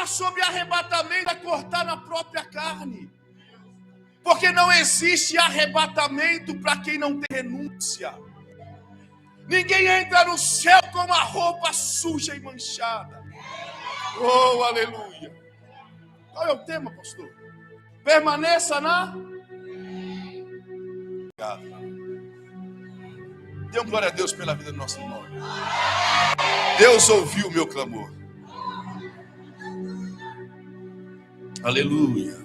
falar sobre arrebatamento é cortar na própria carne. Porque não existe arrebatamento para quem não tem renúncia. Ninguém entra no céu com uma roupa suja e manchada. Oh, aleluia. Qual é o tema, pastor? Permaneça na... Obrigado. Dê glória a Deus pela vida do nosso irmão. Deus ouviu o meu clamor. Aleluia.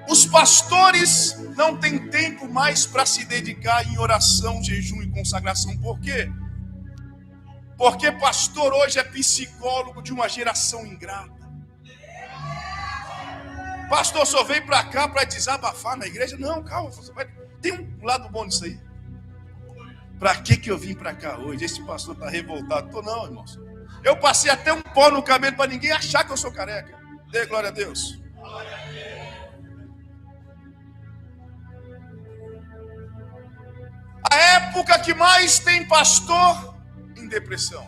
Os pastores não têm tempo mais para se dedicar em oração, jejum e consagração. Por quê? Porque pastor hoje é psicólogo de uma geração ingrata. Pastor só veio para cá para desabafar na igreja. Não, calma, tem um lado bom nisso aí. Para que eu vim para cá hoje? Esse pastor está revoltado. Tô não, irmãos. Eu passei até um pó no cabelo para ninguém achar que eu sou careca. Dê glória a Deus. A época que mais tem pastor em depressão.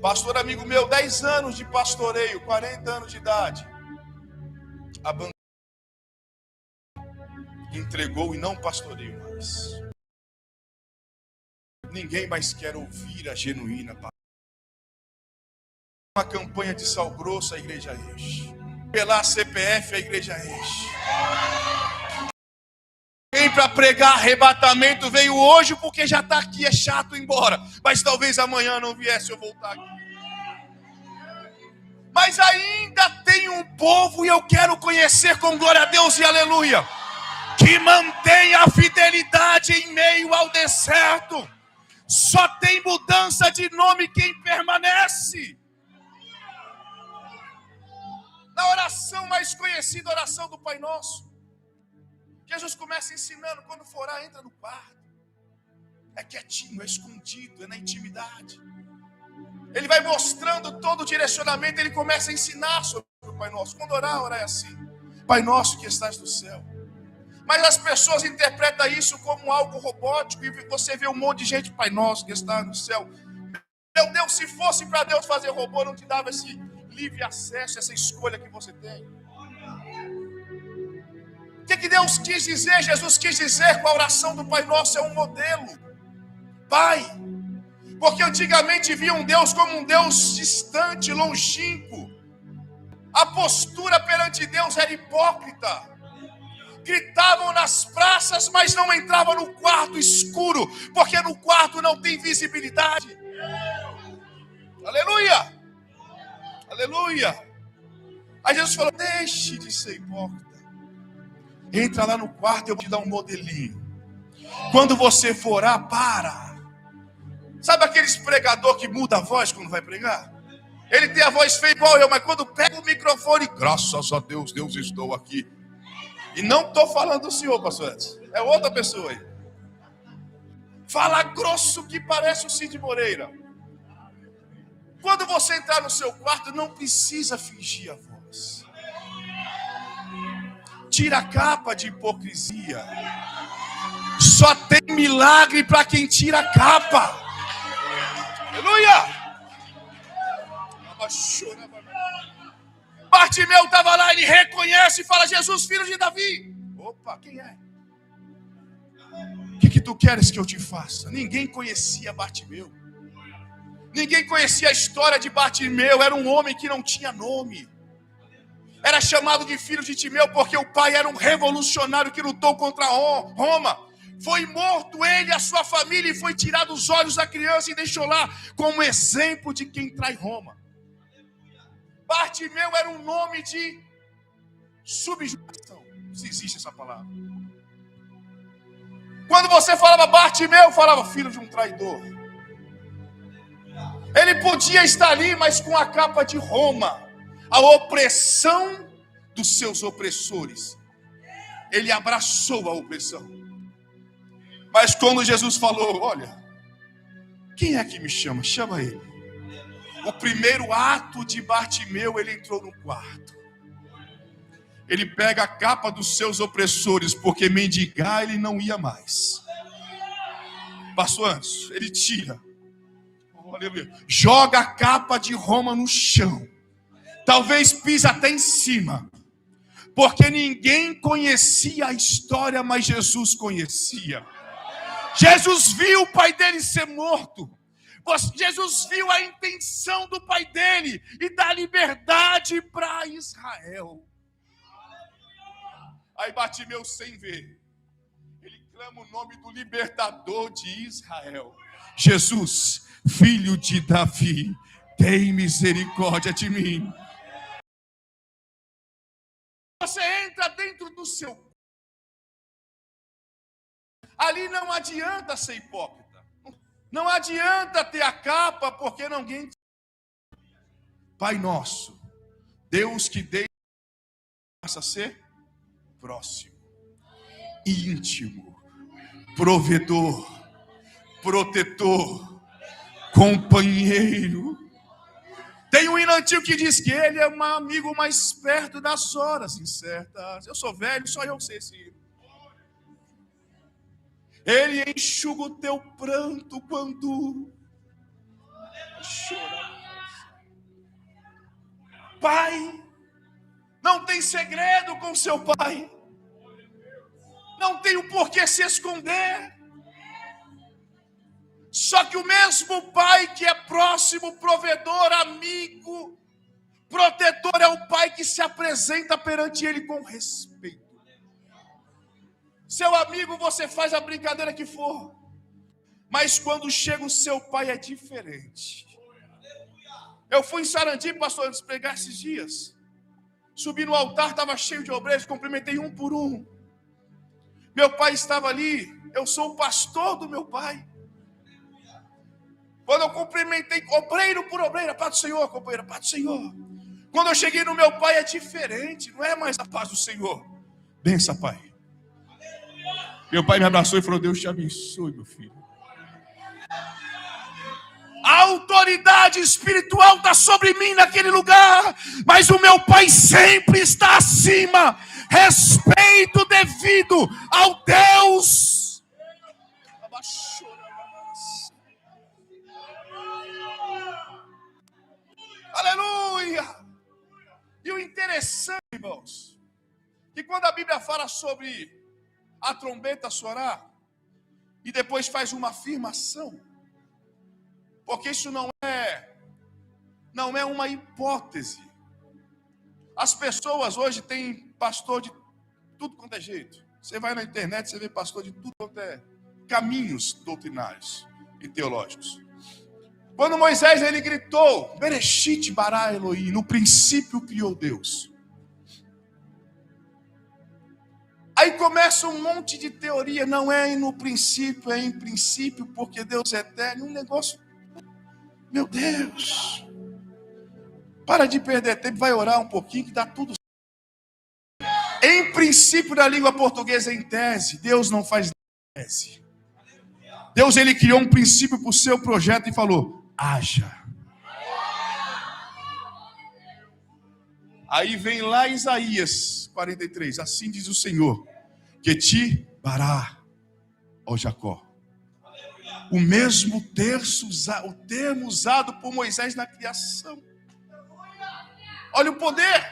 Pastor amigo meu, 10 anos de pastoreio, 40 anos de idade. Abandonou, entregou e não pastoreio mais. Ninguém mais quer ouvir a genuína palavra. Uma campanha de sal grosso, a igreja enche. Pela CPF, a igreja enche. Quem para pregar arrebatamento veio hoje porque já está aqui, é chato ir embora. Mas talvez amanhã não viesse eu voltar aqui. Mas ainda tem um povo, e eu quero conhecer com glória a Deus e aleluia, que mantém a fidelidade em meio ao deserto. Só tem mudança de nome quem permanece. Na oração mais conhecida, a oração do Pai Nosso, Jesus começa ensinando: quando for orar, entra no quarto. É quietinho, é escondido, é na intimidade. Ele vai mostrando todo o direcionamento, ele começa a ensinar sobre o Pai Nosso. Quando orar é assim: Pai Nosso que estás no céu. Mas as pessoas interpretam isso como algo robótico, e você vê um monte de gente: Pai Nosso que está no céu. Meu Deus, se fosse para Deus fazer robô, não te dava esse livre acesso, essa escolha que você tem. O que Deus quis dizer? Jesus quis dizer com a oração do Pai Nosso é um modelo. Pai, porque antigamente via um Deus como um Deus distante, longínquo. A postura perante Deus era hipócrita. Gritavam nas praças, mas não entravam no quarto escuro, porque no quarto não tem visibilidade. Aleluia! Aleluia! Aí Jesus falou: deixe de ser hipócrita. Entra lá no quarto e eu vou te dar um modelinho. Quando você for orar, para. Sabe aqueles pregador que muda a voz quando vai pregar? Ele tem a voz feia igual eu, mas quando pega o microfone, graças a Deus, Deus, estou aqui. E não estou falando do senhor, pastor Edson. É outra pessoa aí. Fala grosso que parece o Cid Moreira. Quando você entrar no seu quarto, não precisa fingir a voz. Tira a capa de hipocrisia. Só tem milagre para quem tira a capa. Aleluia! Bartimeu estava lá, ele reconhece e fala: Jesus, filho de Davi. Opa, quem é? O que tu queres que eu te faça? Ninguém conhecia Bartimeu. Ninguém conhecia a história de Bartimeu. Era um homem que não tinha nome. Era chamado de filho de Timeu porque o pai era um revolucionário que lutou contra Roma. Foi morto ele e a sua família, e foi tirado os olhos da criança e deixou lá como exemplo de quem trai Roma. Bartimeu era um nome de subjugação, se existe essa palavra. Quando você falava Bartimeu, falava filho de um traidor. Ele podia estar ali, mas com a capa de Roma, a opressão dos seus opressores. Ele abraçou a opressão. Mas quando Jesus falou: olha, quem é que me chama? Chama ele. O primeiro ato de Bartimeu, ele entrou no quarto. Ele pega a capa dos seus opressores, porque mendigar ele não ia mais. Pastor Anderson, ele tira. aleluia. Joga a capa de Roma no chão. Talvez pise até em cima. Porque ninguém conhecia a história, mas Jesus conhecia. Jesus viu o pai dele ser morto. Jesus viu a intenção do pai dele e dá liberdade para Israel. Aí Bartimeu, sem ver, ele clama o nome do libertador de Israel. Jesus, filho de Davi, tem misericórdia de mim. Você entra dentro do seu... Ali não adianta ser hipócrita. Não adianta ter a capa, porque ninguém... Pai nosso, Deus que deixa a ser próximo, íntimo, provedor, protetor, companheiro. Tem um hino antigo que diz que ele é um amigo mais perto das horas incertas. Eu sou velho, só eu sei esse hino. Ele enxuga o teu pranto quando chora. Pai, não tem segredo com seu pai. Não tem o porquê se esconder. Só que o mesmo pai que é próximo, provedor, amigo, protetor, é o pai que se apresenta perante ele com respeito. Seu amigo, você faz a brincadeira que for, mas quando chega o seu pai é diferente. Eu fui em Sarandi, pastor, antes de pregar esses dias. Subi no altar, estava cheio de obreiros, cumprimentei um por um. Meu pai estava ali, eu sou o pastor do meu pai. Quando eu cumprimentei obreiro por obreiro, paz do Senhor, companheira, paz do Senhor. Quando eu cheguei no meu pai é diferente, não é mais a paz do Senhor. Bença, pai. Meu pai me abraçou e falou: Deus te abençoe, meu filho. A autoridade espiritual está sobre mim naquele lugar, mas o meu pai sempre está acima. Respeito devido ao Deus. Aleluia! E o interessante, irmãos, que quando a Bíblia fala sobre a trombeta soar e depois faz uma afirmação, porque isso não é uma hipótese. As pessoas hoje têm pastor de tudo quanto é jeito. Você vai na internet, você vê pastor de tudo quanto é caminhos doutrinários e teológicos. Quando Moisés ele gritou, Bereshit bara Elohim, no princípio criou Deus. Aí começa um monte de teoria, não é no princípio, é em princípio, porque Deus é eterno. Um negócio, meu Deus, para de perder tempo, vai orar um pouquinho que dá tudo certo. Em princípio, na língua portuguesa, em tese, Deus não faz tese. Deus ele criou um princípio para o seu projeto e falou, haja. Aí vem lá Isaías 43, assim diz o Senhor, que te bará, ó Jacó. O mesmo termo usado por Moisés na criação. Olha o poder.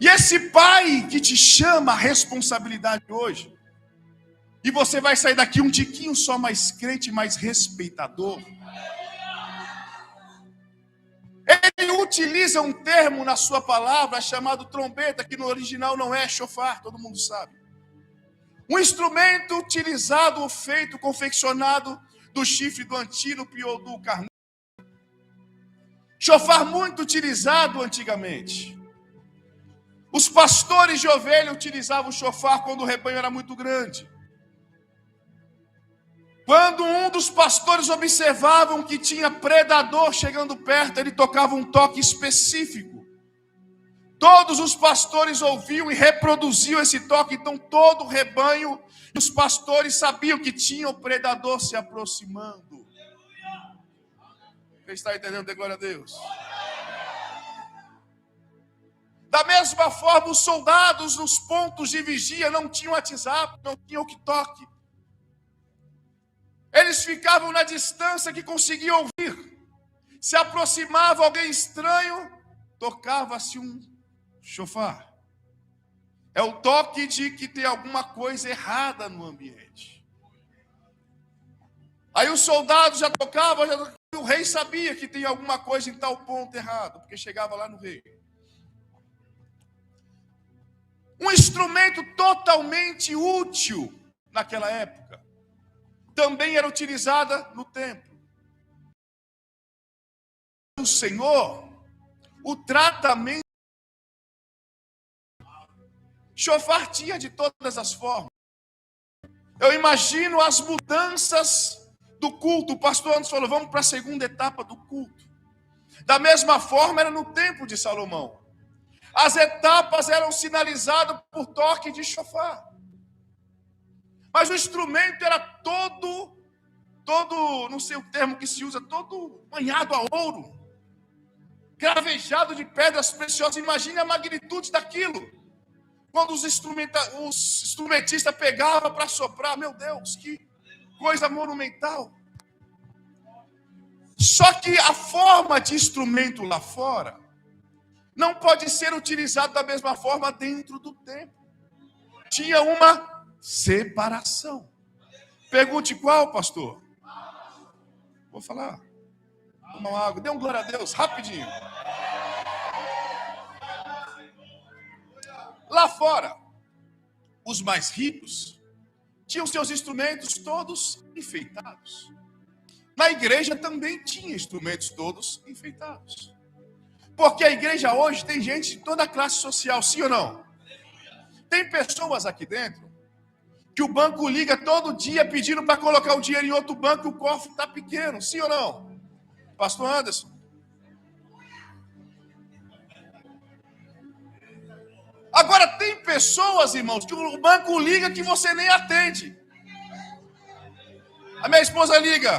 E esse pai que te chama a responsabilidade hoje, e você vai sair daqui um tiquinho só mais crente, mais respeitador. Ele utiliza um termo na sua palavra chamado trombeta, que no original não é chofar, todo mundo sabe. Um instrumento utilizado, feito, confeccionado do chifre do antílope ou do carneiro. Chofar muito utilizado antigamente. Os pastores de ovelha utilizavam o chofar quando o rebanho era muito grande. Quando um dos pastores observavam que tinha predador chegando perto, ele tocava um toque específico. Todos os pastores ouviam e reproduziam esse toque, então todo o rebanho e os pastores sabiam que tinha o predador se aproximando. Quem está entendendo? Dê glória a Deus. Da mesma forma, os soldados nos pontos de vigia não tinham WhatsApp, não tinham o que toque. Eles ficavam na distância que conseguiam ouvir. Se aproximava alguém estranho, tocava-se um chofar. É o toque de que tem alguma coisa errada no ambiente. Aí os soldados já tocavam, o rei sabia que tem alguma coisa em tal ponto errado, porque chegava lá no rei. Um instrumento totalmente útil naquela época. Também era utilizada no templo. O Senhor, o tratamento. Chofar tinha de todas as formas. Eu imagino as mudanças do culto. O pastor Anderson falou, vamos para a segunda etapa do culto. Da mesma forma era no templo de Salomão. As etapas eram sinalizadas por toque de chofar. Mas o instrumento era todo, não sei o termo que se usa, todo banhado a ouro. Cravejado de pedras preciosas. Imagine a magnitude daquilo. Quando os instrumentistas pegavam para soprar, meu Deus, que coisa monumental. Só que a forma de instrumento lá fora não pode ser utilizado da mesma forma dentro do templo. Tinha uma separação. Pergunte qual, pastor? Vou falar. Toma uma água. Dê um glória a Deus, rapidinho. Lá fora, os mais ricos tinham seus instrumentos todos enfeitados. Na igreja também tinha instrumentos todos enfeitados. Porque a igreja hoje tem gente de toda a classe social, sim ou não? Tem pessoas aqui dentro que o banco liga todo dia pedindo para colocar o dinheiro em outro banco e o cofre está pequeno, sim ou não? Pastor Anderson. Agora tem pessoas, irmãos, que o banco liga que você nem atende. A minha esposa liga,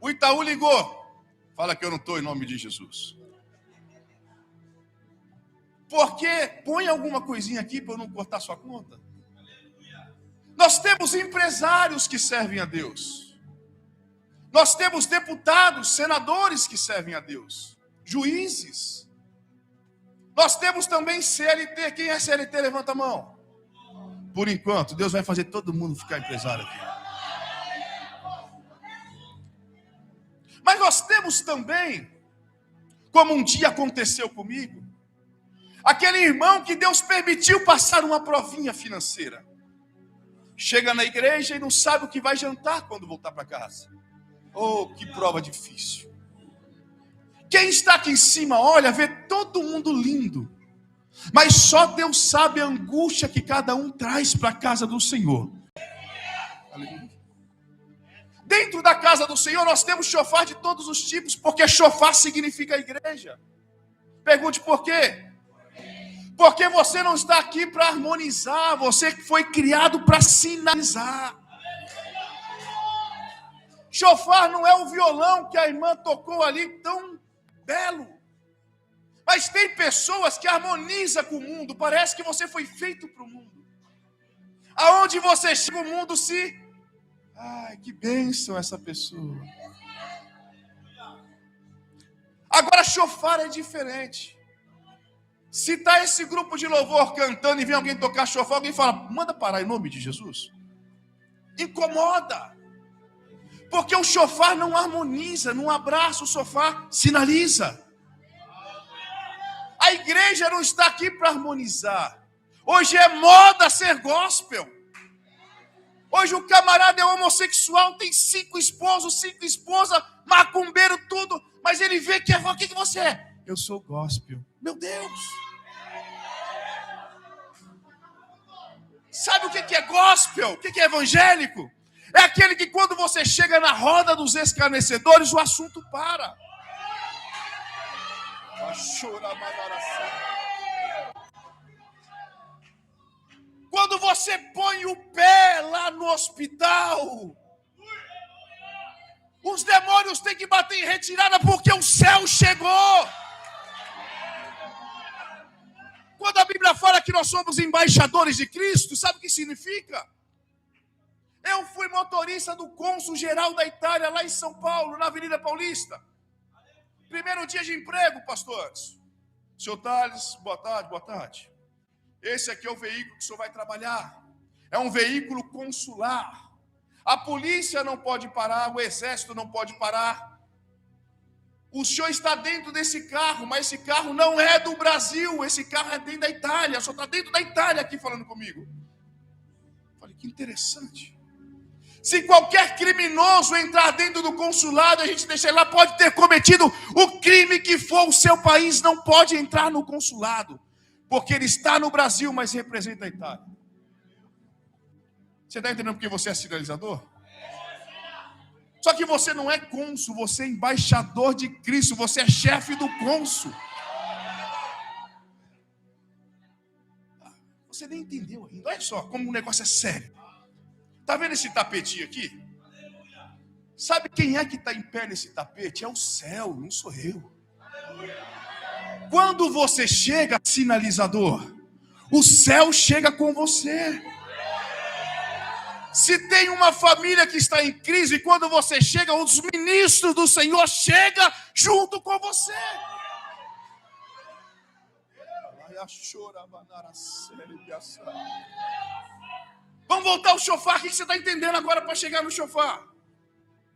o Itaú ligou. Fala que eu não estou em nome de Jesus. Porque põe alguma coisinha aqui para eu não cortar sua conta. Nós temos empresários que servem a Deus. Nós temos deputados, senadores que servem a Deus. Juízes. Nós temos também CLT. Quem é CLT? Levanta a mão. Por enquanto, Deus vai fazer todo mundo ficar empresário aqui. Mas nós temos também, como um dia aconteceu comigo, aquele irmão que Deus permitiu passar uma provinha financeira. Chega na igreja e não sabe o que vai jantar quando voltar para casa. Oh, que prova difícil. Quem está aqui em cima, olha, vê todo mundo lindo. Mas só Deus sabe a angústia que cada um traz para a casa do Senhor. Aleluia. Dentro da casa do Senhor nós temos chofar de todos os tipos, porque chofar significa igreja. Pergunte por quê? Porque você não está aqui para harmonizar, você foi criado para sinalizar. Chofar não é o violão que a irmã tocou ali tão belo. Mas tem pessoas que harmonizam com o mundo, parece que você foi feito para o mundo. Aonde você chega, o mundo se... Ai, que bênção essa pessoa. Agora, chofar é diferente. Se está esse grupo de louvor cantando e vem alguém tocar chofar, alguém fala, manda parar em nome de Jesus. Incomoda. Porque o chofar não harmoniza, não abraça, o chofar sinaliza. A igreja não está aqui para harmonizar. Hoje é moda ser gospel. Hoje o camarada é homossexual, tem 5 esposos, 5 esposas, macumbeiro, tudo. Mas ele vê que é, o que você é? Eu sou gospel. Meu Deus. Sabe o que é gospel? O que é evangélico? É aquele que quando você chega na roda dos escarnecedores, o assunto para. Quando você põe o pé lá no hospital, os demônios têm que bater em retirada porque o céu chegou. Quando a Bíblia fala que nós somos embaixadores de Cristo, sabe o que significa? Eu fui motorista do cônsul-geral da Itália, lá em São Paulo, na Avenida Paulista. Primeiro dia de emprego, pastores. Senhor Thales, boa tarde, boa tarde. Esse aqui é o veículo que o senhor vai trabalhar. É um veículo consular. A polícia não pode parar, o exército não pode parar. O senhor está dentro desse carro, mas esse carro não é do Brasil, esse carro é dentro da Itália. O senhor está dentro da Itália aqui falando comigo. Falei, que interessante. Se qualquer criminoso entrar dentro do consulado, a gente deixa ele lá, pode ter cometido o crime que for, o seu país não pode entrar no consulado, porque ele está no Brasil, mas representa a Itália. Você está entendendo porque você é sinalizador? Só que você não é cônsul, você é embaixador de Cristo, você é chefe do cônsul. Você nem entendeu ainda. Olha só como o negócio é sério. Está vendo esse tapetinho aqui? Sabe quem é que está em pé nesse tapete? É o céu, não sou eu. Quando você chega, sinalizador, o céu chega com você. Se tem uma família que está em crise, quando você chega, os ministros do Senhor chegam junto com você. Vamos voltar ao chofar. O que você está entendendo agora para chegar no chofar?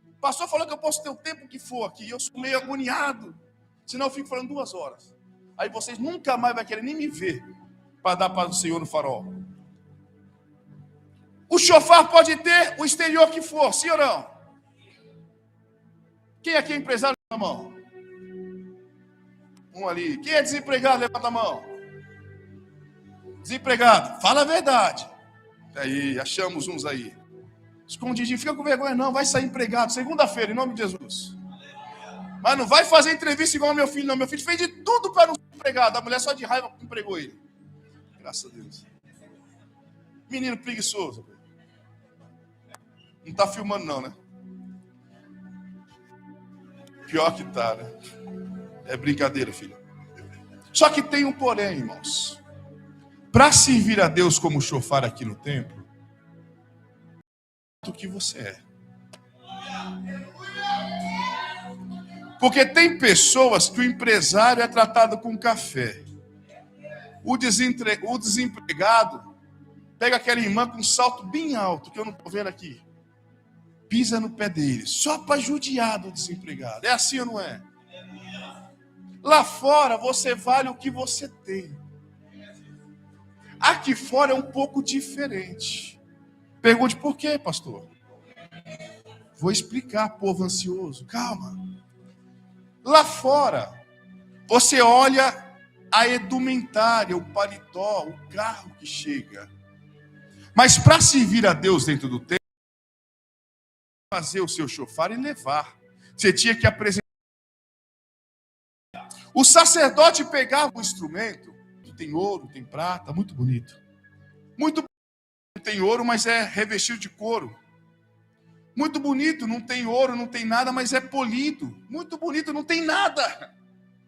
O pastor falou que eu posso ter o tempo que for aqui. Eu sou meio agoniado. Senão eu fico falando 2 horas. Aí vocês nunca mais vão querer nem me ver para dar para o Senhor no farol. O chofar pode ter o exterior que for, sim ou não? Quem aqui é empresário, levanta a mão. Um ali. Quem é desempregado, levanta a mão. Desempregado, fala a verdade. Aí, achamos uns aí. Escondidinho, fica com vergonha não, vai sair empregado segunda-feira, em nome de Jesus. Mas não vai fazer entrevista igual ao meu filho, não. Meu filho fez de tudo para não ser empregado. A mulher só de raiva empregou ele. Graças a Deus. Menino preguiçoso. Não está filmando não, né? Pior que tá, né? É brincadeira, filho. Só que tem um porém, irmãos. Para servir a Deus como chofar aqui no templo, o que você é. Porque tem pessoas que o empresário é tratado com café. O desempregado pega aquela irmã com um salto bem alto, que eu não estou vendo aqui. Pisa no pé dele, só para judiar do desempregado. É assim ou não é? Lá fora você vale o que você tem. Aqui fora é um pouco diferente. Pergunte por quê, pastor? Vou explicar, povo ansioso. Calma. Lá fora, você olha a edumentária, o paletó, o carro que chega. Mas para servir a Deus dentro do templo, fazer o seu chofar e levar. Você tinha que apresentar. O sacerdote pegava o instrumento, tem ouro, tem prata, muito bonito. Muito bonito, tem ouro, mas é revestido de couro. Muito bonito, não tem ouro, não tem nada, mas é polido. Muito bonito, não tem nada.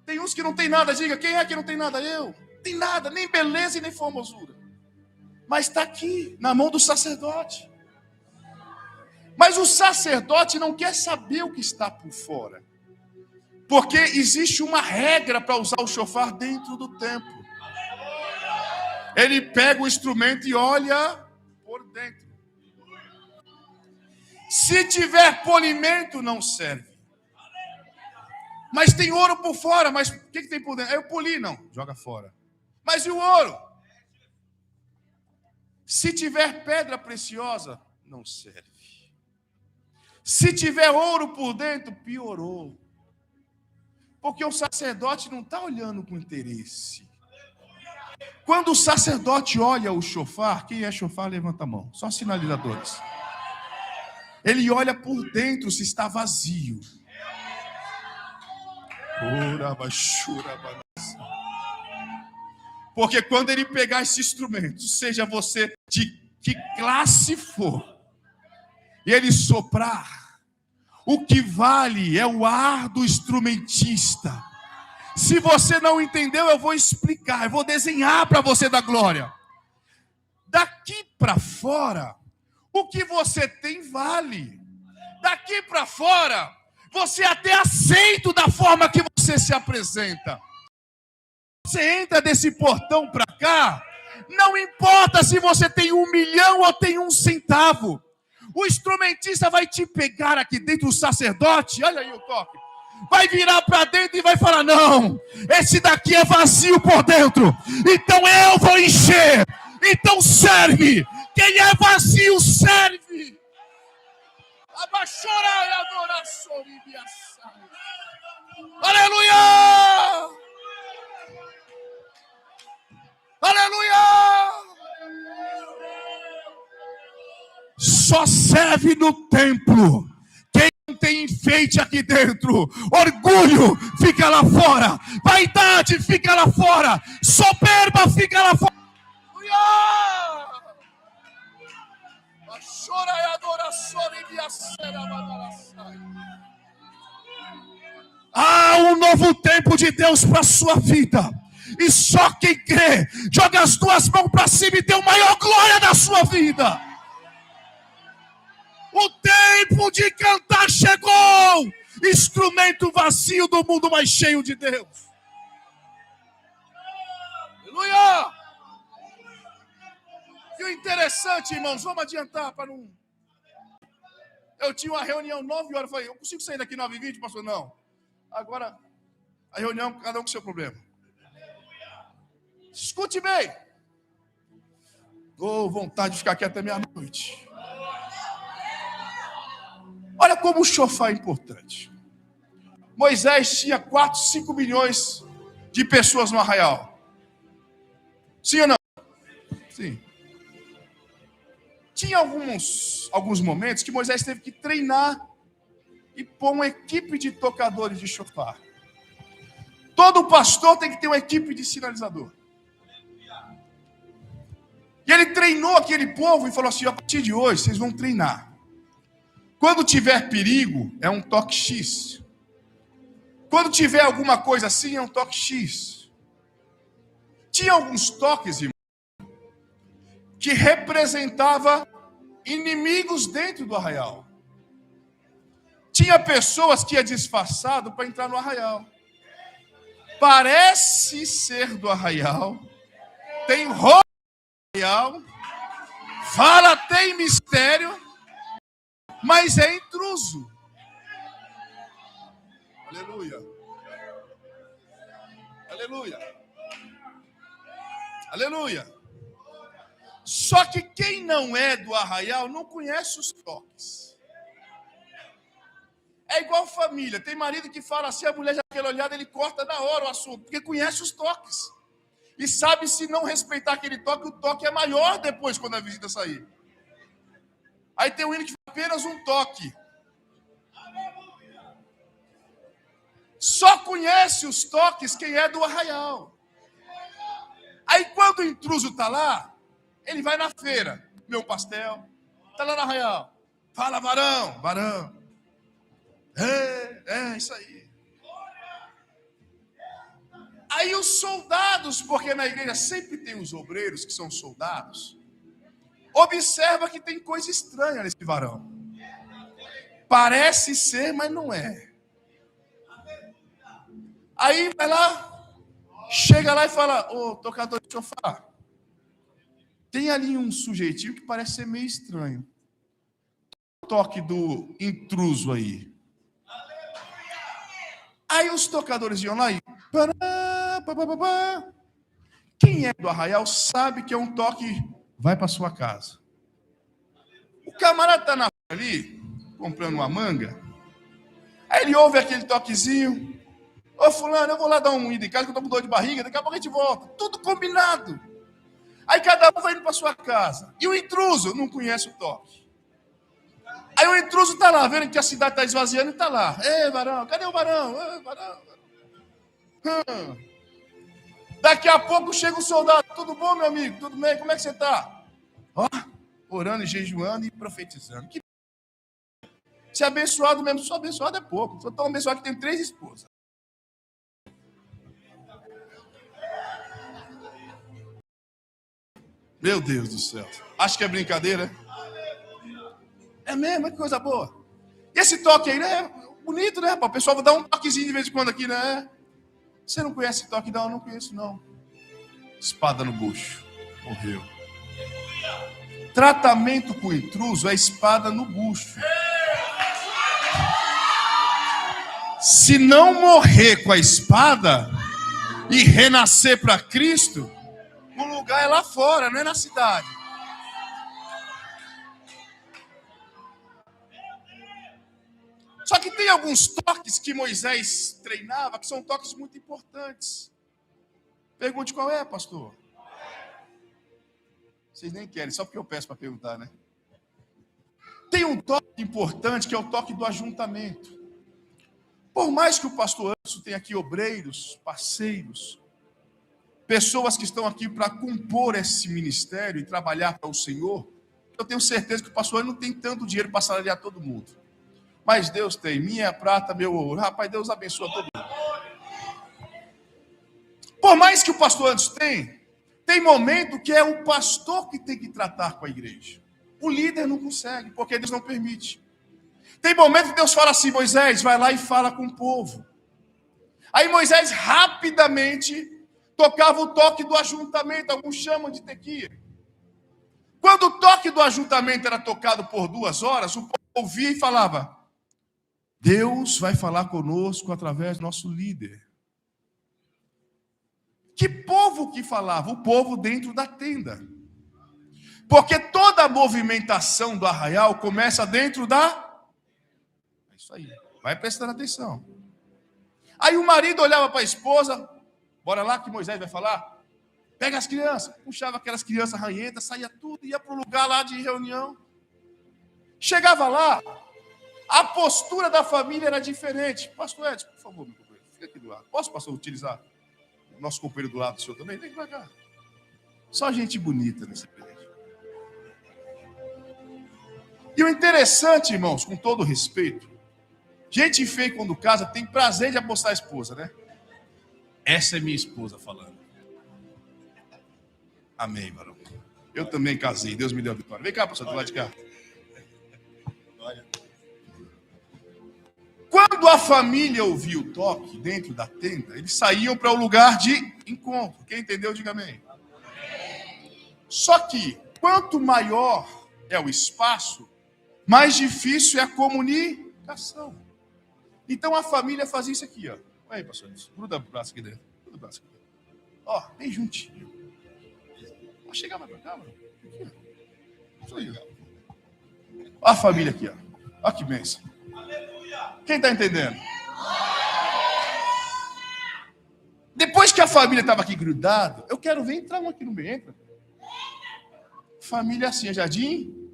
Tem uns que não tem nada, diga, quem é que não tem nada? Eu. Não tem nada, nem beleza e nem formosura. Mas está aqui, na mão do sacerdote. Mas o sacerdote não quer saber o que está por fora. Porque existe uma regra para usar o chofar dentro do templo. Ele pega o instrumento e olha por dentro. Se tiver polimento, não serve. Mas tem ouro por fora, mas o que tem por dentro? Eu poli, não, joga fora. Mas e o ouro? Se tiver pedra preciosa, não serve. Se tiver ouro por dentro, piorou. Porque o sacerdote não está olhando com interesse. Quando o sacerdote olha o chofar, quem é chofar, levanta a mão. Só sinalizadores. Ele olha por dentro se está vazio. Porque quando ele pegar esse instrumento, seja você de que classe for, e ele soprar, o que vale é o ar do instrumentista. Se você não entendeu, eu vou explicar, eu vou desenhar para você da glória. Daqui para fora, O que você tem vale. Daqui para fora, você é até aceito da forma que você se apresenta. Você entra desse portão para cá, não importa se você tem 1 milhão ou tem 1 centavo. O instrumentista vai te pegar aqui dentro, o sacerdote, olha aí o toque. Vai virar para dentro e vai falar: não, esse daqui é vazio por dentro, então eu vou encher. Então serve. Quem é vazio serve. Abaixorai a adoração e me assai. Aleluia! Aleluia! Só serve no templo quem não tem enfeite aqui dentro. Orgulho fica lá fora. Vaidade fica lá fora. Soberba fica lá fora. Há um novo tempo de Deus para a sua vida. E só quem crê, joga as 2 mãos para cima e tem a maior glória da sua vida. O tempo de cantar chegou. Instrumento vazio do mundo, mais cheio de Deus. Aleluia! E o interessante, irmãos, vamos adiantar para não... Eu tinha uma reunião 9 horas, eu falei: eu consigo sair daqui 9h20, pastor? Não. Agora, a reunião, cada um com o seu problema. Escute bem. Dou vontade de ficar aqui até meia-noite. Olha como o chofar é importante. Moisés tinha 4, 5 milhões de pessoas no arraial. Sim ou não? Sim. Tinha alguns momentos que Moisés teve que treinar e pôr uma equipe de tocadores de chofar. Todo pastor tem que ter uma equipe de sinalizador. E ele treinou aquele povo e falou assim: a partir de hoje vocês vão treinar. Quando tiver perigo, é um toque X. Quando tiver alguma coisa assim, é um toque X. Tinha alguns toques, irmão, que representava inimigos dentro do arraial. Tinha pessoas que iam disfarçado para entrar no arraial. Parece ser do arraial, tem roupa do arraial, fala, tem mistério, mas é intruso. Aleluia. Aleluia. Aleluia. Só que quem não é do arraial não conhece os toques. É igual família. Tem marido que fala assim, a mulher já aquela olhada, ele corta na hora o assunto, porque conhece os toques. E sabe, se não respeitar aquele toque, o toque é maior depois quando a visita sair. Aí tem um hino que fala apenas um toque. Só conhece os toques quem é do arraial. Aí quando o intruso está lá, ele vai na feira, meu pastel, está lá no arraial. Fala, varão, varão. Isso aí. Aí os soldados, porque na igreja sempre tem os obreiros que são soldados, observa que tem coisa estranha nesse varão. Parece ser, mas não é. Aí vai lá, chega lá e fala: ô, tocador de chofar, tem ali um sujeitinho que parece ser meio estranho. O toque do intruso aí. Aí os tocadores iam lá e... Quem é do arraial sabe que é um toque, vai para sua casa. O camarada está na ali, comprando uma manga. Aí ele ouve aquele toquezinho. Ô fulano, eu vou lá dar um ida em casa que eu tô com dor de barriga, daqui a pouco a gente volta. Tudo combinado. Aí cada um vai indo para sua casa. E o intruso não conhece o toque. Aí o intruso está lá, vendo que a cidade está esvaziando e está lá. Ei, varão, cadê o varão? Ei, varão. Daqui a pouco chega o soldado. Tudo bom, meu amigo? Tudo bem? Como é que você está? Ó, orando e jejuando e profetizando. Que... Se abençoado mesmo, só abençoado é pouco. Sou tão abençoado que tenho 3 esposas. Meu Deus do céu. Acho que é brincadeira. É mesmo, que coisa boa. E esse toque aí, né? Bonito, né? O pessoal vai dar um toquezinho de vez em quando aqui, né? Você não conhece esse toque? Não, eu não conheço, não. Espada no bucho. Morreu. Tratamento com intruso é espada no bucho. Se não morrer com a espada e renascer para Cristo, o lugar é lá fora, não é na cidade. Só que tem alguns toques que Moisés treinava, que são toques muito importantes. Pergunte qual é, pastor? Vocês nem querem, só porque eu peço para perguntar, né? Tem um toque importante que é o toque do ajuntamento. Por mais que o pastor Anderson tenha aqui obreiros, parceiros, pessoas que estão aqui para compor esse ministério e trabalhar para o Senhor, eu tenho certeza que o pastor não tem tanto dinheiro para salariar todo mundo. Mas Deus tem, minha prata, meu ouro. Rapaz, Deus abençoa todo mundo. Por mais que o pastor Anderson tem momento que é o pastor que tem que tratar com a igreja. O líder não consegue, porque Deus não permite. Tem momento que Deus fala assim, Moisés, vai lá e fala com o povo. Aí Moisés rapidamente tocava o toque do ajuntamento, alguns chamam de tequia. Quando o toque do ajuntamento era tocado por 2 horas, o povo ouvia e falava, Deus vai falar conosco através do nosso líder. Que povo que falava? O povo dentro da tenda. Porque toda a movimentação do arraial começa dentro da... É isso aí, vai prestando atenção. Aí o marido olhava para a esposa, bora lá que Moisés vai falar, pega as crianças, puxava aquelas crianças ranhentas, saía tudo, ia para o lugar lá de reunião. Chegava lá, a postura da família era diferente. Pastor Edson, por favor, meu companheiro, fica aqui do lado. Posso, pastor, utilizar o nosso companheiro do lado do senhor também? Vem pra cá. Só gente bonita nessa igreja. E o interessante, irmãos, com todo respeito, gente feia quando casa tem prazer de apostar a esposa, né? Essa é minha esposa falando. Amém, varão. Eu também casei, Deus me deu a vitória. Vem cá, pastor, do lado de cá. Quando a família ouvia o toque dentro da tenda, eles saíam para o lugar de encontro. Quem entendeu, diga amém. Só que, quanto maior é o espaço, mais difícil é a comunicação. Então a família fazia isso aqui, ó. Olha aí, pastor, gruda o braço aqui dentro. Gruda o braço aqui dentro. Ó, bem juntinho. Ó, chega mais pra cá, mano. Aqui, ó. Isso aí, ó. Ó a família aqui, ó. Ó que bênção. Quem está entendendo? Depois que a família estava aqui grudada, eu quero ver entrar um aqui no meio. Entra. Família assim, é jardim?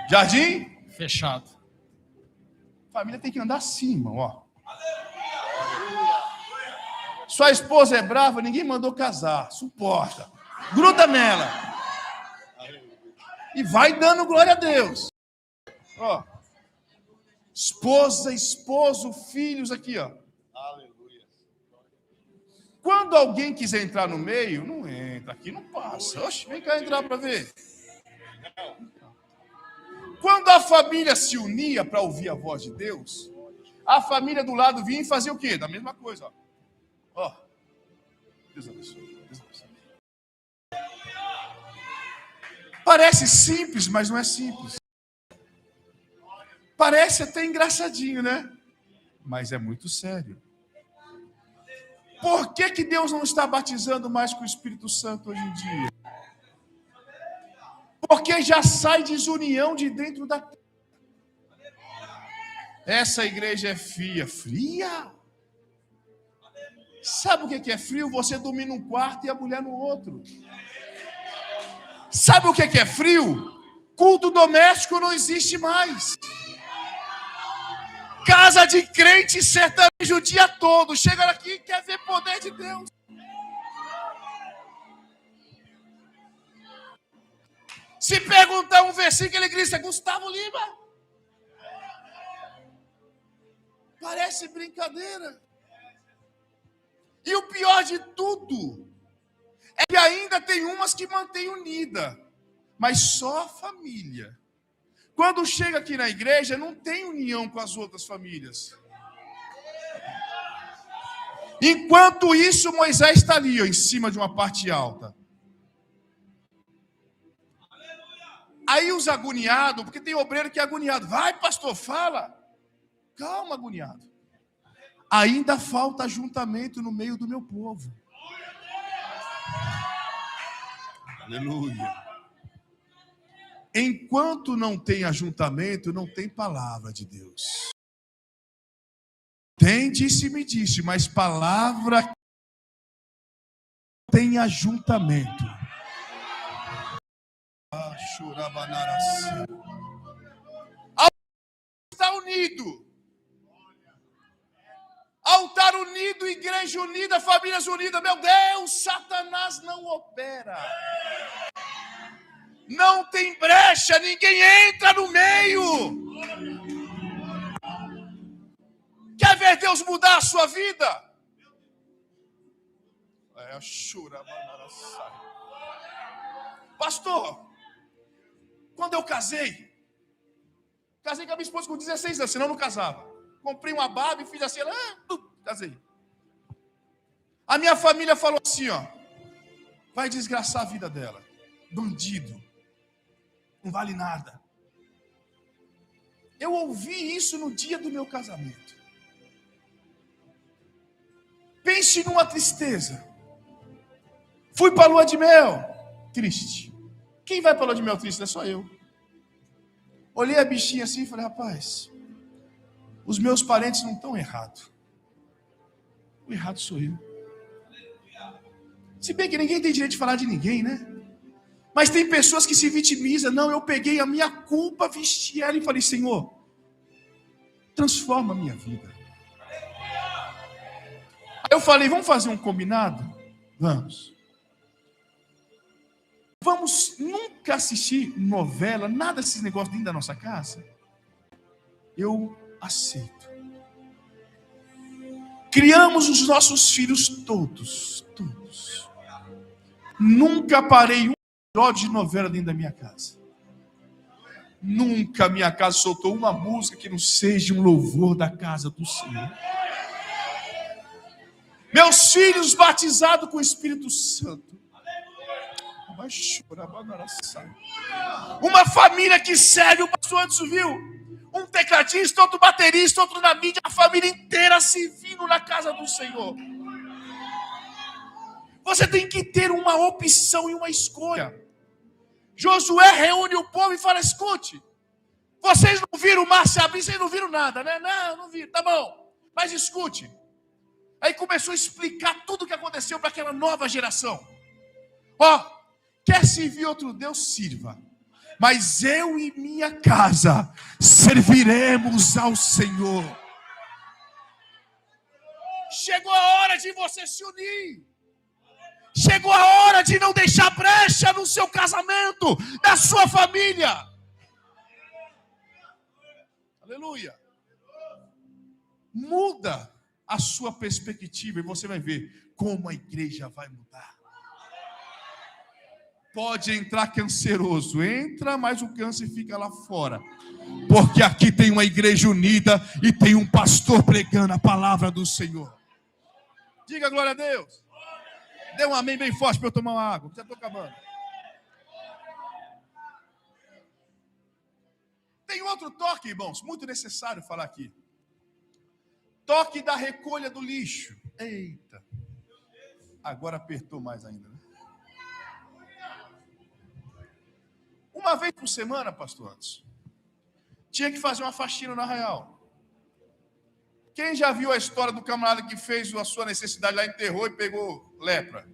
Jardim? Fechado. Família tem que andar assim, irmão, ó. Sua esposa é brava, ninguém mandou casar. Suporta. Gruda nela. E vai dando glória a Deus. Ó. Esposa, esposo, filhos aqui, ó. Aleluia. Quando alguém quiser entrar no meio, não entra, aqui não passa. Oxe, vem cá entrar para ver. Quando a família se unia para ouvir a voz de Deus, a família do lado vinha e fazia o quê? Da mesma coisa, ó. Ó. Deus abençoe. Deus abençoe. Parece simples, mas não é simples. Parece até engraçadinho, né? Mas é muito sério. Por que Deus não está batizando mais com o Espírito Santo hoje em dia? Porque já sai desunião de dentro da terra. Essa igreja é fria. Fria? Sabe o que é frio? Você dormir num quarto e a mulher no outro. Sabe o que é frio? Culto doméstico não existe mais. Casa de crente sertanejo o dia todo. Chega aqui e quer ver poder de Deus. Se perguntar um versículo, ele grita, Gustavo Lima. Parece brincadeira. E o pior de tudo é que ainda tem umas que mantêm unida, mas só a família. Quando chega aqui na igreja, não tem união com as outras famílias. Enquanto isso, Moisés está ali, ó, em cima de uma parte alta. Aí os agoniados, porque tem obreiro que é agoniado. Vai, pastor, fala. Calma, agoniado. Ainda falta ajuntamento no meio do meu povo. Aleluia. Enquanto não tem ajuntamento, não tem palavra de Deus. Tem disse-me disse, mas palavra tem ajuntamento. Está unido. Altar unido, igreja unida, famílias unidas. Meu Deus, Satanás não opera. Não tem brecha, ninguém entra no meio. Quer ver Deus mudar a sua vida? Pastor, quando eu casei com a minha esposa com 16 anos, senão eu não casava. Comprei uma Barbie e fiz assim, casei. A minha família falou assim, ó, vai desgraçar a vida dela. Bandido. Não vale nada. Eu ouvi isso no dia do meu casamento. Pense numa tristeza. Fui para a lua de mel, triste. Quem vai para a lua de mel triste? Não é só eu. Olhei a bichinha assim e falei, rapaz, os meus parentes não estão errados. O errado sou eu. Se bem que ninguém tem direito de falar de ninguém, né? Mas tem pessoas que se vitimizam. Não, eu peguei a minha culpa, vesti ela e falei, Senhor, transforma a minha vida. Aí eu falei, vamos fazer um combinado? Vamos. Vamos nunca assistir novela, nada desses negócios dentro da nossa casa? Eu aceito. Criamos os nossos filhos todos. Nunca parei um episódio de novela dentro da minha casa. Nunca minha casa soltou uma música que não seja um louvor da casa do Senhor. Meus filhos batizados com o Espírito Santo. Vai chorar, uma família que serve, o pastor antes viu. Um tecladista, outro baterista, outro na mídia, a família inteira servindo na casa do Senhor. Você tem que ter uma opção e uma escolha. Josué reúne o povo e fala, escute, vocês não viram o mar se abrir, vocês não viram nada, né? Não viram, tá bom, mas escute. Aí começou a explicar tudo o que aconteceu para aquela nova geração. Ó, quer servir outro Deus, sirva. Mas eu e minha casa serviremos ao Senhor. Chegou a hora de você se unir. Chegou a hora de não deixar brecha no seu casamento, na sua família. Aleluia. Muda a sua perspectiva e você vai ver como a igreja vai mudar. Pode entrar canceroso, entra, mas o câncer fica lá fora. Porque aqui tem uma igreja unida e tem um pastor pregando a palavra do Senhor. Diga glória a Deus. Dê um amém bem forte para eu tomar uma água, já estou acabando. Tem outro toque, irmãos, muito necessário falar aqui. Toque da recolha do lixo. Eita. Agora apertou mais ainda, né? Uma vez por semana, pastor, antes, tinha que fazer uma faxina no arraial. Quem já viu a história do camarada que fez a sua necessidade lá, enterrou e pegou lepra?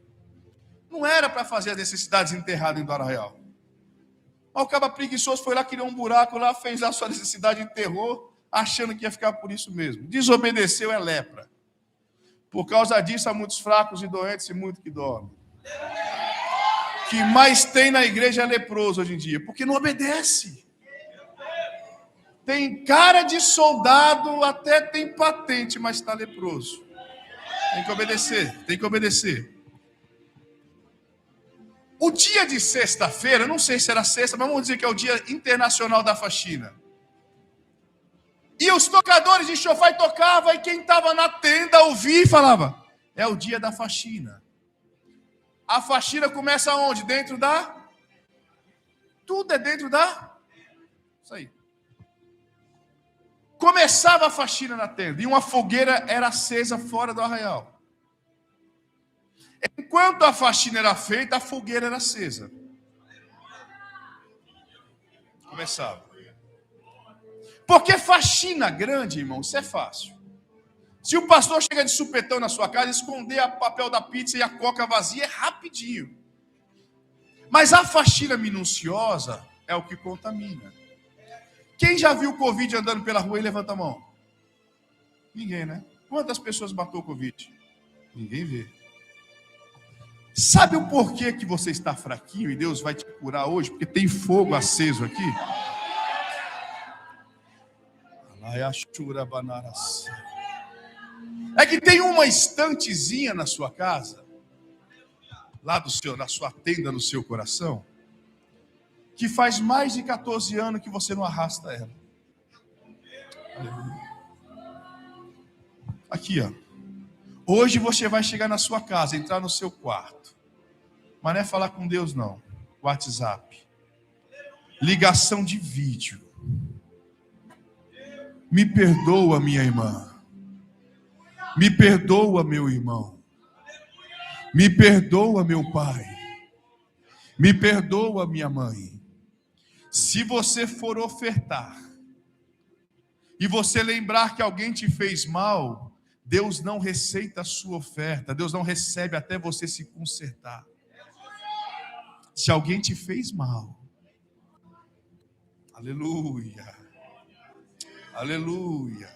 Não era para fazer as necessidades enterradas dentro do arraial. Mas o cara preguiçoso foi lá, criou um buraco lá, fez a sua necessidade, enterrou, achando que ia ficar por isso mesmo. Desobedeceu, é lepra. Por causa disso, há muitos fracos e doentes e muito que dormem. O que mais tem na igreja é leproso hoje em dia, porque não obedece. Tem cara de soldado, até tem patente, mas está leproso. Tem que obedecer, tem que obedecer. O dia de sexta-feira, não sei se era sexta, mas vamos dizer que é o Dia Internacional da Faxina. E os tocadores de chofar tocavam, e quem estava na tenda ouvia e falava: é o dia da faxina. A faxina começa onde? Dentro da... Tudo é dentro da... Isso aí. Começava a faxina na tenda, e uma fogueira era acesa fora do arraial. Enquanto a faxina era feita, a fogueira era acesa. Começava. Porque faxina grande, irmão, isso é fácil. Se o pastor chega de supetão na sua casa, esconder o papel da pizza e a coca vazia é rapidinho. Mas a faxina minuciosa é o que contamina. Quem já viu o Covid andando pela rua e levanta a mão? Ninguém, né? Quantas pessoas matou o Covid? Ninguém vê. Sabe o porquê que você está fraquinho e Deus vai te curar hoje? Porque tem fogo aceso aqui. É que tem uma estantezinha na sua casa, lá na sua tenda, no seu coração, que faz mais de 14 anos que você não arrasta ela. Aqui, ó. Hoje você vai chegar na sua casa, entrar no seu quarto. Mas não é falar com Deus, não. WhatsApp. Ligação de vídeo. Me perdoa, minha irmã. Me perdoa, meu irmão. Me perdoa, meu pai. Me perdoa, minha mãe. Se você for ofertar e você lembrar que alguém te fez mal, Deus não receita a sua oferta. Deus não recebe até você se consertar. Se alguém te fez mal, aleluia, aleluia.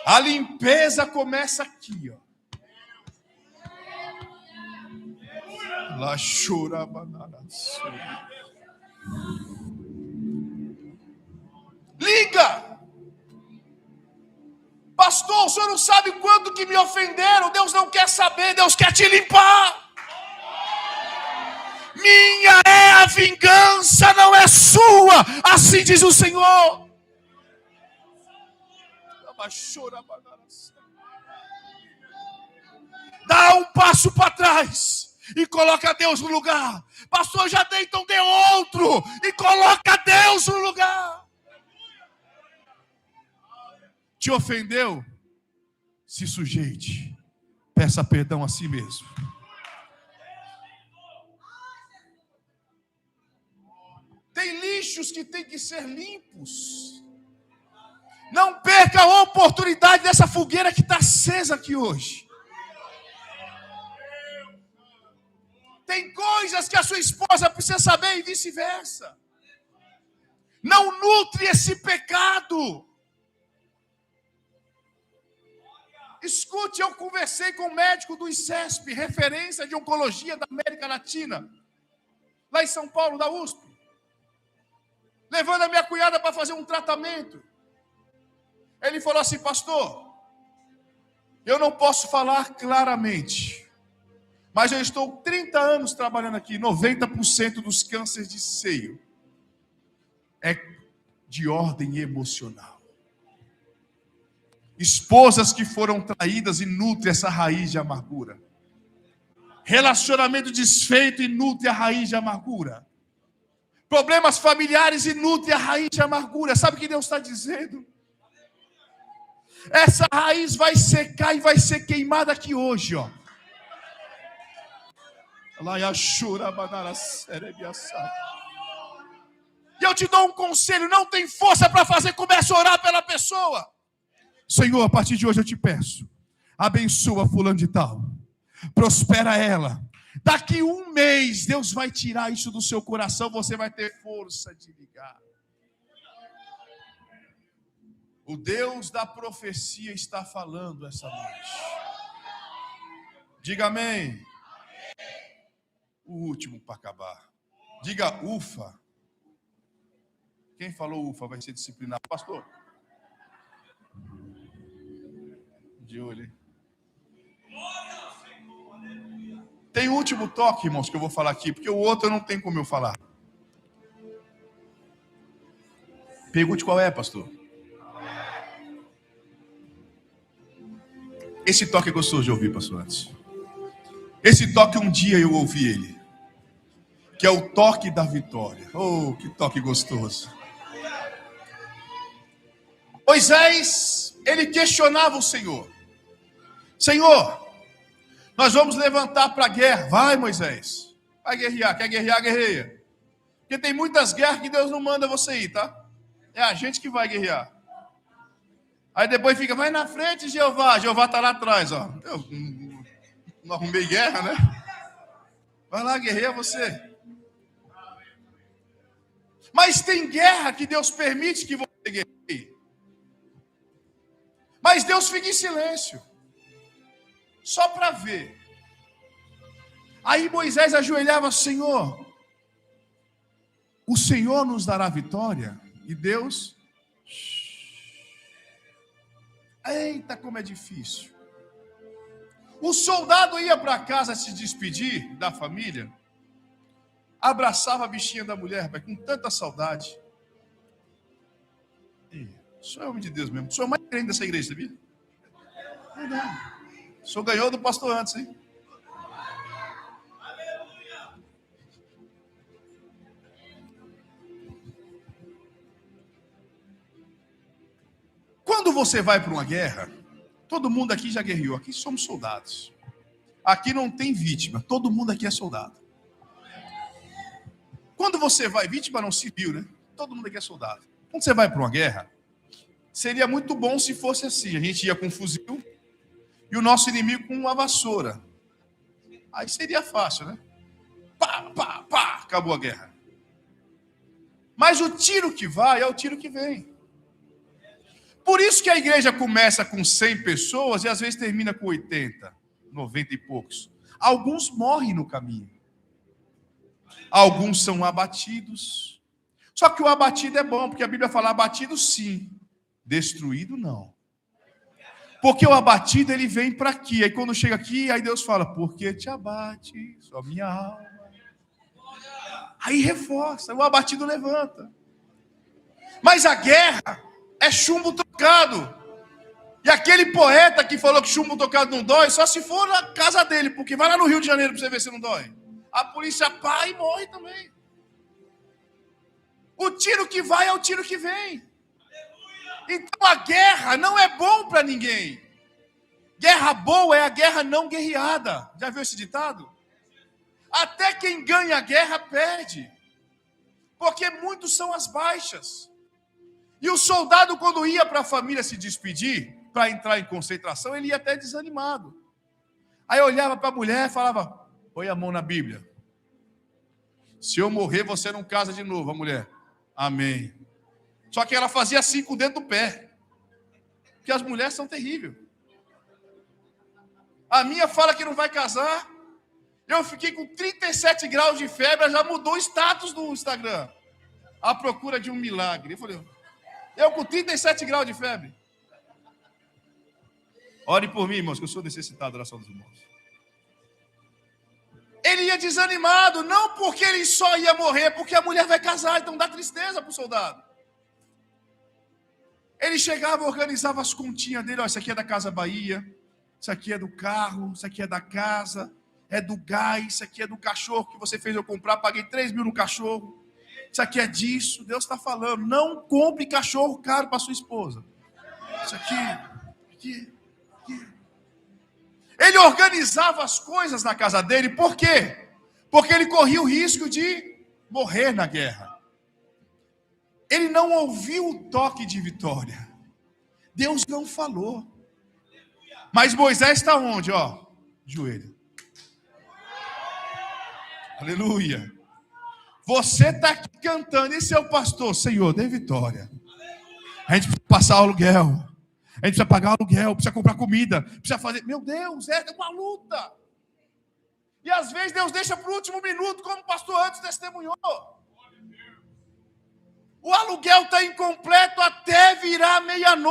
A limpeza começa aqui, ó. Lá chora banana. Liga! Pastor, o senhor não sabe quanto que me ofenderam. Deus não quer saber, Deus quer te limpar. Minha é a vingança, não é sua. Assim diz o Senhor. Dá um passo para trás e coloca Deus no lugar. Pastor, já dei, então dê outro e coloca Deus no lugar. Te ofendeu? Se sujeite. Peça perdão a si mesmo. Tem lixos que tem que ser limpos. Não perca a oportunidade dessa fogueira que está acesa aqui hoje. Tem coisas que a sua esposa precisa saber e vice-versa. Não nutre esse pecado. Escute, eu conversei com um médico do ICESP, referência de oncologia da América Latina, lá em São Paulo, da USP, levando a minha cunhada para fazer um tratamento. Ele falou assim: pastor, eu não posso falar claramente, mas eu estou 30 anos trabalhando aqui, 90% dos cânceres de seio é de ordem emocional. Esposas que foram traídas e nutrem essa raiz de amargura. Relacionamento desfeito e nutre a raiz de amargura. Problemas familiares e nutre a raiz de amargura. Sabe o que Deus está dizendo? Essa raiz vai secar e vai ser queimada aqui hoje, ó. E eu te dou um conselho: não tem força para fazer, comece a orar pela pessoa. Senhor, a partir de hoje eu te peço, abençoa fulano de tal, prospera ela. Daqui um mês Deus vai tirar isso do seu coração, você vai ter força de ligar. O Deus da profecia está falando essa noite. Diga amém. O último para acabar. Diga ufa. Quem falou ufa vai ser disciplinado. Pastor, de olho. Tem o último toque, irmãos, que eu vou falar aqui, porque o outro não tem como eu falar. Pergunte qual é, pastor. Esse toque é gostoso de ouvir, pastor, antes. Esse toque, um dia eu ouvi ele, que é o toque da vitória. Oh, que toque gostoso. Moisés, ele questionava o Senhor. Senhor, nós vamos levantar para a guerra. Vai, Moisés. Vai guerrear. Quer guerrear, guerreia. Porque tem muitas guerras que Deus não manda você ir, tá? É a gente que vai guerrear. Aí depois fica, vai na frente, Jeová. Jeová está lá atrás, ó. Eu não arrumei guerra, né? Vai lá, guerreia você. Mas tem guerra que Deus permite que você guerreie. Mas Deus fica em silêncio. Só para ver. Aí Moisés ajoelhava, Senhor, o Senhor nos dará vitória. E Deus, eita, como é difícil. O soldado ia para casa se despedir da família, abraçava a bichinha da mulher, com tanta saudade. Sou homem de Deus mesmo. Sou mais crente dessa igreja, sabia? Verdade. O senhor ganhou do pastor antes, hein? Quando você vai para uma guerra, todo mundo aqui já guerreou. Aqui somos soldados. Aqui não tem vítima. Todo mundo aqui é soldado. Quando você vai, vítima não civil, né? Todo mundo aqui é soldado. Quando você vai para uma guerra, seria muito bom se fosse assim. A gente ia com um fuzil e o nosso inimigo com uma vassoura. Aí seria fácil, né? Pá, pá, pá, acabou a guerra. Mas o tiro que vai é o tiro que vem. Por isso que a igreja começa com 100 pessoas e às vezes termina com 80, 90 e poucos. Alguns morrem no caminho. Alguns são abatidos. Só que o abatido é bom, porque a Bíblia fala abatido sim, destruído não. Porque o abatido, ele vem para aqui. Aí quando chega aqui, aí Deus fala, porque te abate, só minha alma. Aí reforça, o abatido levanta. Mas a guerra é chumbo trocado. E aquele poeta que falou que chumbo trocado não dói, só se for na casa dele, porque vai lá no Rio de Janeiro para você ver se não dói. A polícia pá e morre também. O tiro que vai é o tiro que vem. Então a guerra não é bom para ninguém. Guerra boa é a guerra não guerreada. Já viu esse ditado? Até quem ganha a guerra perde. Porque muitos são as baixas. E o soldado, quando ia para a família se despedir, para entrar em concentração, ele ia até desanimado. Aí olhava para a mulher e falava, põe a mão na Bíblia. Se eu morrer, você não casa de novo, a mulher. Amém. Só que ela fazia assim com o dedo do pé. Porque as mulheres são terríveis. A minha fala que não vai casar. Eu fiquei com 37 graus de febre, já mudou o status do Instagram. À procura de um milagre. Eu falei, eu com 37 graus de febre. Ore por mim, irmãos, que eu sou necessitado da oração dos irmãos. Ele ia desanimado, não porque ele só ia morrer, porque a mulher vai casar, então dá tristeza para o soldado. Ele chegava, organizava as continhas dele, ó, isso aqui é da Casa Bahia, isso aqui é do carro, isso aqui é da casa, é do gás, isso aqui é do cachorro que você fez eu comprar, paguei 3 mil no cachorro, isso aqui é disso, Deus está falando, não compre cachorro caro para sua esposa. Isso aqui. Ele organizava as coisas na casa dele, por quê? Porque ele corria o risco de morrer na guerra. Ele não ouviu o toque de vitória. Deus não falou. Mas Moisés está onde? Ó, joelho. Aleluia. Você está aqui cantando, e seu pastor, Senhor, dê vitória. A gente precisa passar o aluguel. A gente precisa pagar aluguel, precisa comprar comida, precisa fazer... Meu Deus, é uma luta. E às vezes Deus deixa para o último minuto, como o pastor antes testemunhou. O aluguel está incompleto até virar meia-noite.